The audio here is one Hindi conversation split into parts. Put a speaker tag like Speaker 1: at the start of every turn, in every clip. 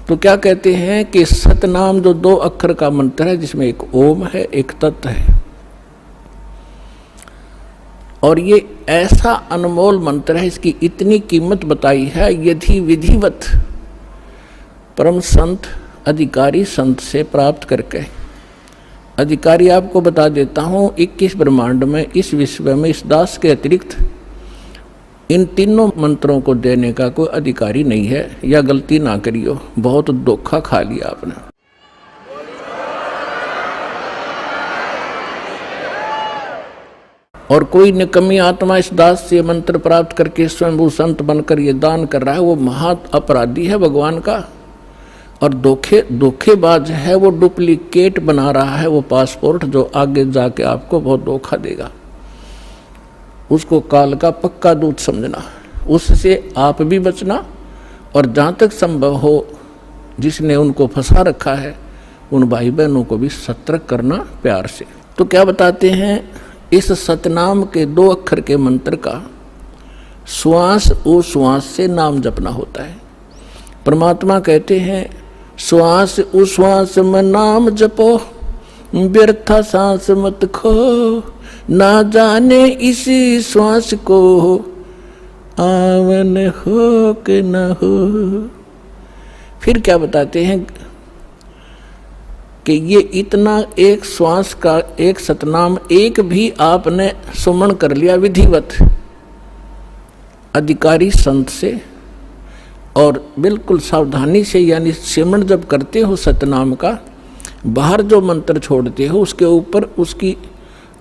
Speaker 1: तो क्या कहते हैं कि सतनाम जो 2 अक्षर का मंत्र है, जिसमें एक ओम है, एक तत् है, और ये ऐसा अनमोल मंत्र है, इसकी इतनी कीमत बताई है। यदि विधिवत परम संत अधिकारी संत से प्राप्त करके, अधिकारी आपको बता देता हूँ 21 ब्रह्मांड में, इस विश्व में, इस दास के अतिरिक्त इन तीनों मंत्रों को देने का कोई अधिकारी नहीं है। या गलती ना करियो, बहुत धोखा खा लिया आपने। और कोई निकम्मी आत्मा इस दास से मंत्र प्राप्त करके स्वयंभू संत बनकर ये दान कर रहा है, वो महा अपराधी है भगवान का, और धोखेबाज है, वो डुप्लीकेट बना रहा है वो पासपोर्ट, जो आगे जाके आपको बहुत धोखा देगा। उसको काल का पक्का दूत समझना, उससे आप भी बचना, और जहाँ तक संभव हो जिसने उनको फंसा रखा है उन भाई बहनों को भी सतर्क करना प्यार से। तो क्या बताते हैं, इस सतनाम के 2 अक्षर के मंत्र का श्वास उश्वास से नाम जपना होता है। परमात्मा कहते हैं श्वास उश्वास में नाम जपो, व्यर्था सांस मत खो, ना जाने इसी श्वास को आवन हो कि न हो। फिर क्या बताते हैं कि ये इतना एक श्वास का एक सतनाम एक भी आपने सुमन कर लिया विधिवत अधिकारी संत से, और बिल्कुल सावधानी से, यानी सिमरण जब करते हो सतनाम का, बाहर जो मंत्र छोड़ते हो उसके ऊपर उसकी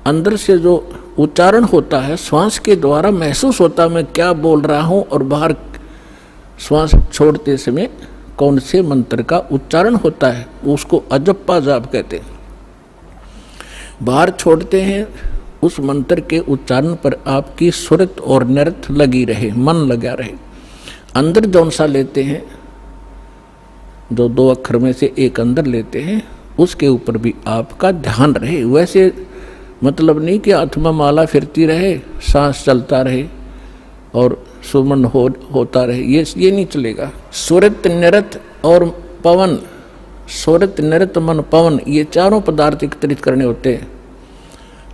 Speaker 1: अंदर से जो उच्चारण होता है, श्वास के द्वारा महसूस होता है मैं क्या बोल रहा हूँ, और बाहर श्वास छोड़ते समय कौन से मंत्र का उच्चारण होता है, उसको अजप्पा जाप कहते हैं। बाहर छोड़ते हैं उस मंत्र के उच्चारण पर आपकी सुरत और नृत लगी रहे, मन लगा रहे। अंदर जौन सा लेते हैं, जो 2 अक्षर में से एक अंदर लेते हैं, उसके ऊपर भी आपका ध्यान रहे। वैसे मतलब नहीं कि आत्मा माला फिरती रहे, सांस चलता रहे और सुमन होता रहे, ये नहीं चलेगा। सुरत नृत और पवन, सुरत नृत मन पवन, ये चारों पदार्थ एकत्रित करने होते हैं।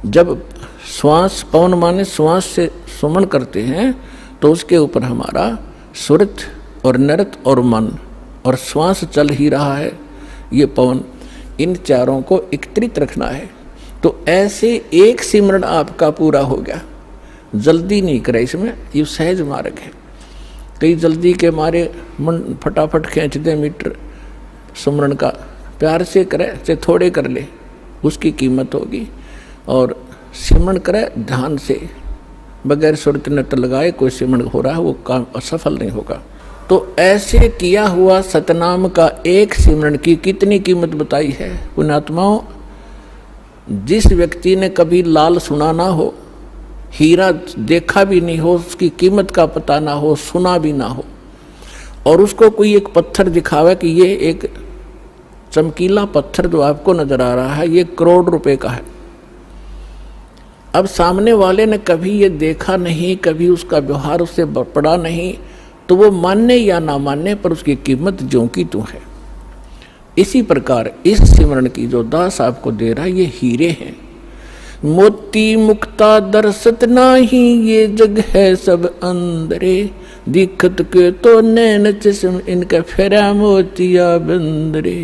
Speaker 1: जब श्वास, पवन माने श्वास से सुमन करते हैं, तो उसके ऊपर हमारा सुरत और नृत और मन, और श्वास चल ही रहा है, ये पवन, इन चारों को एकत्रित रखना है। तो ऐसे एक सिमरण आपका पूरा हो गया। जल्दी नहीं करे इसमें, ये सहज मार्ग है। कई जल्दी के मारे मन फटाफट खींच दे मीटर सिमरण का, प्यार से करे चाहे थोड़े कर ले, उसकी कीमत होगी। और सिमरण करे ध्यान से, बगैर सुरत नृत लगाए कोई सिमरण हो रहा है, वो काम असफल नहीं होगा। तो ऐसे किया हुआ सतनाम का एक सिमरण की कितनी कीमत बताई है पुण्यात्माओं। जिस व्यक्ति ने कभी लाल सुना ना हो, हीरा देखा भी नहीं हो, उसकी कीमत का पता ना हो, सुना भी ना हो, और उसको कोई एक पत्थर दिखावे कि ये एक चमकीला पत्थर जो आपको नजर आ रहा है, ये करोड़ रुपए का है। अब सामने वाले ने कभी ये देखा नहीं, कभी उसका व्यवहार उससे पड़ा नहीं, तो वो मानने या ना मानने पर उसकी कीमत ज्यों की त्यों है। इसी प्रकार इस सिमरण की जो दास आपको दे रहा है, ये हीरे हैं। मोती मुक्ता दरसत नाही, ये जग है सब अंदरे, दिखत के तो नैन चश्म इनका फेरा मोतिया बंदरे।